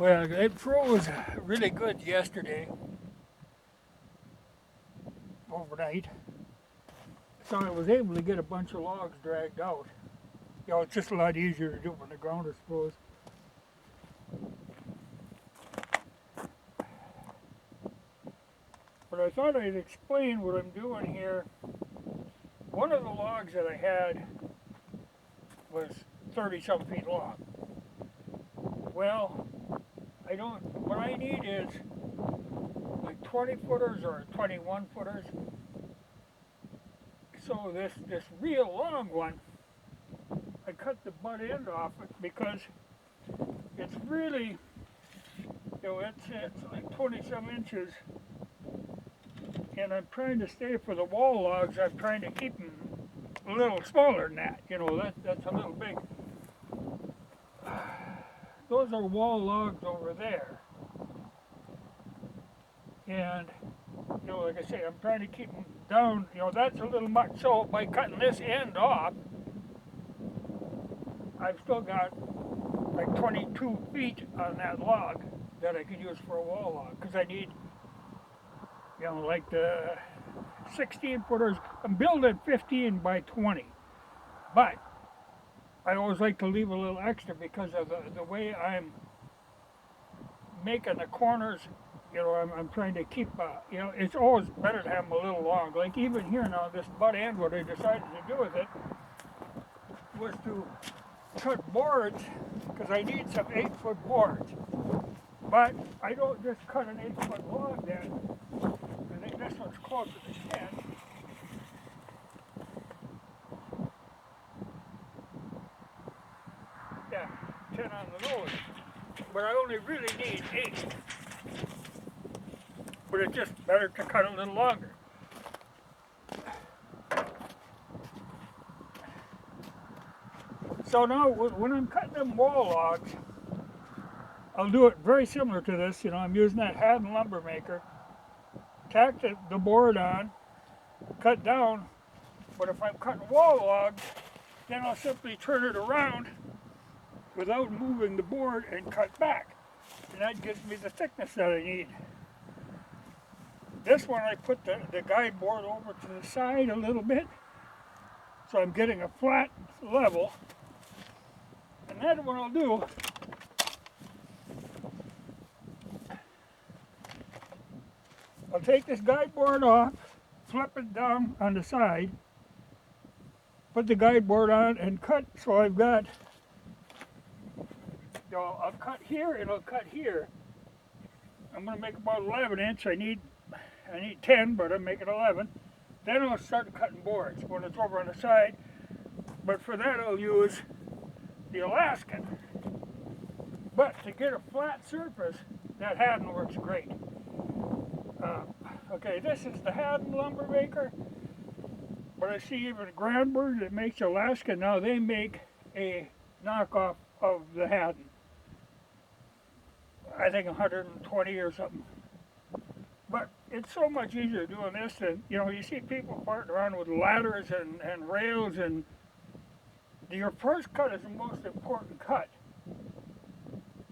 Well, it froze really good yesterday, overnight, so I was able to get a bunch of logs dragged out. It's just a lot easier to do when the ground is froze. But I thought I'd explain what I'm doing here. One of the logs that I had was 30-some feet long. Well, what I need is like 20 footers or 21 footers. So this real long one, I cut the butt end off it because it's really, it's like 20-some inches, and I'm trying to stay for the wall logs. I'm trying to keep them a little smaller than that. That's a little big. Those are wall logs over there, and like I say, I'm trying to keep them down. That's a little much. So by cutting this end off, I've still got like 22 feet on that log that I can use for a wall log, because I need, like the 16 footers. I'm building 15 by 20, but I always like to leave a little extra because of the way I'm making the corners. I'm trying to keep, it's always better to have them a little long. Like even here now, this butt end, what I decided to do with it was to cut boards, because I need some 8-foot boards. But I don't just cut an 8-foot log then. I think this one's closer to 10. Yeah, 10 on the nose. But I only really need 8. But it's just better to cut a little longer. So now when I'm cutting them wall logs, I'll do it very similar to this. I'm using that Haddon lumber maker. Tack the board on, cut down. But if I'm cutting wall logs, then I'll simply turn it around without moving the board and cut back. And that gives me the thickness that I need. This one I put the guide board over to the side a little bit, so I'm getting a flat level. And then what I'll do, I'll take this guide board off, flip it down on the side, put the guide board on and cut. So I've got, I'll cut here and I'll cut here. I'm going to make about 11 inch. I need 10, but I'm making 11. Then I'll start cutting boards when it's over on the side. But for that I'll use the Alaskan. But to get a flat surface, that Haddon works great. Okay, this is the Haddon lumber maker. But I see even Granberg that makes Alaskan now, they make a knockoff of the Haddon. I think 120 or something. But it's so much easier doing this than, you see people farting around with ladders and rails, and your first cut is the most important cut.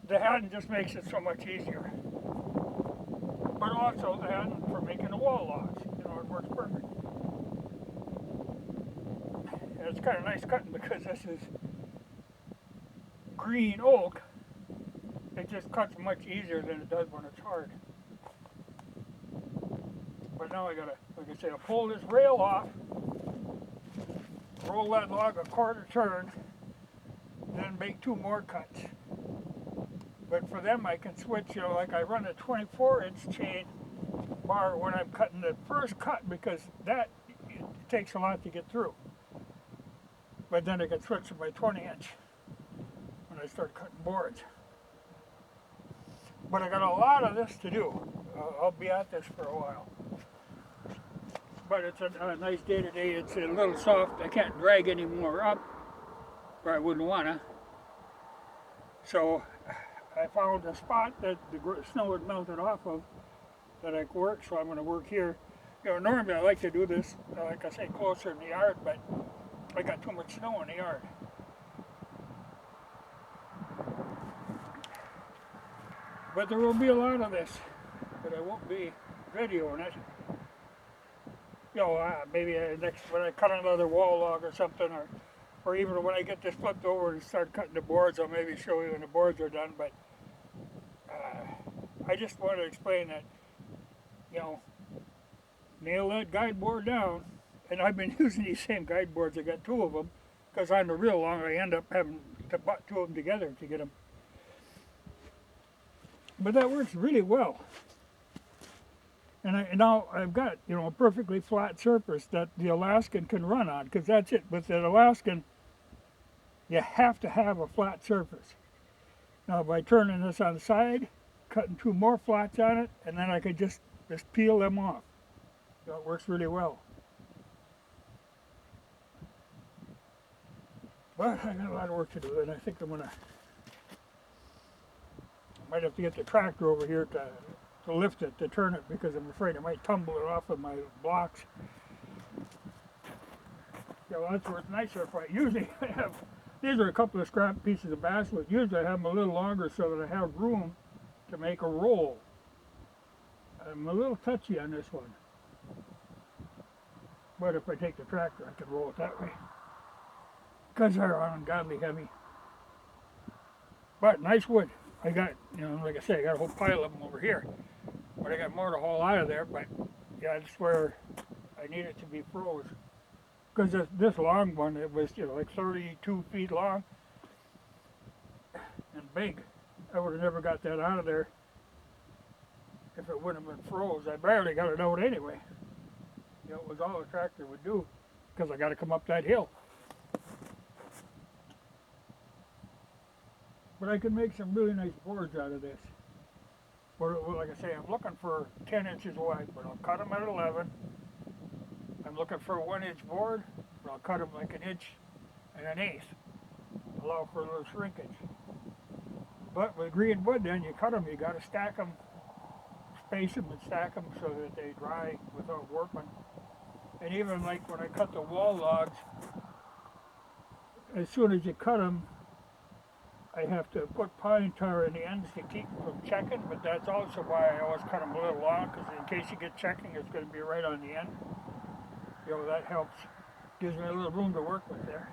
The Haddon just makes it so much easier. But also the Haddon for making the wall logs, it works perfect. And it's kind of nice cutting because this is green oak. It just cuts much easier than it does when it's hard. But now I gotta, like I say, I'll pull this rail off, roll that log a quarter turn, then make 2 more cuts. But for them I can switch, like I run a 24-inch chain bar when I'm cutting the first cut, because that it takes a lot to get through. But then I can switch to my 20-inch when I start cutting boards. But I got a lot of this to do. I'll be at this for a while. But it's a nice day today. It's a little soft. I can't drag any more up, or I wouldn't want to. So I found a spot that the snow had melted off of that I could work, so I'm going to work here. Normally I like to do this, like I say, closer in the yard, but I got too much snow in the yard. But there will be a lot of this, but I won't be videoing it. You know, maybe next when I cut another wall log or something, or even when I get this flipped over and start cutting the boards, I'll maybe show you when the boards are done. But I just want to explain that, you know, nail that guide board down, and I've been using these same guide boards. I got two of them, because on the real long I end up having to butt two of them together to get them. But that works really well. And now I've got, you know, a perfectly flat surface that the Alaskan can run on, because that's it. With the Alaskan, you have to have a flat surface. Now by turning this on the side, cutting two more flats on it, and then I could just peel them off. So it works really well. But I got a lot of work to do, and I think I might have to get the tractor over here to lift it, to turn it, because I'm afraid I might tumble it off of my blocks. Yeah, well, that's where it's nicer if I usually have, these are a couple of scrap pieces of basswood. Usually I have them a little longer so that I have room to make a roll. I'm a little touchy on this one. But if I take the tractor, I can roll it that way, because they're ungodly heavy. But nice wood. I got, you know, like I say, I got a whole pile of them over here. But I got more to haul out of there. But yeah, that's where I need it to be froze. Because this long one, it was, you know, like 32 feet long and big. I would have never got that out of there if it wouldn't have been froze. I barely got it out anyway. You know, it was all the tractor would do, because I got to come up that hill. But I can make some really nice boards out of this. But like I say, I'm looking for 10 inches wide, but I'll cut them at 11. I'm looking for a 1-inch board, but I'll cut them like 1 inch and 1/8. Allow for a little shrinkage. But with green wood, then you cut them, you got to stack them, space them and stack them so that they dry without warping. And even like when I cut the wall logs, as soon as you cut them, I have to put pine tar in the ends to keep them from checking, but that's also why I always cut them a little long, because in case you get checking, it's going to be right on the end. You know, that helps. Gives me a little room to work with there.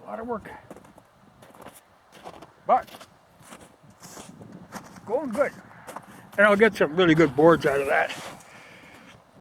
A lot of work. But, going good. And I'll get some really good boards out of that.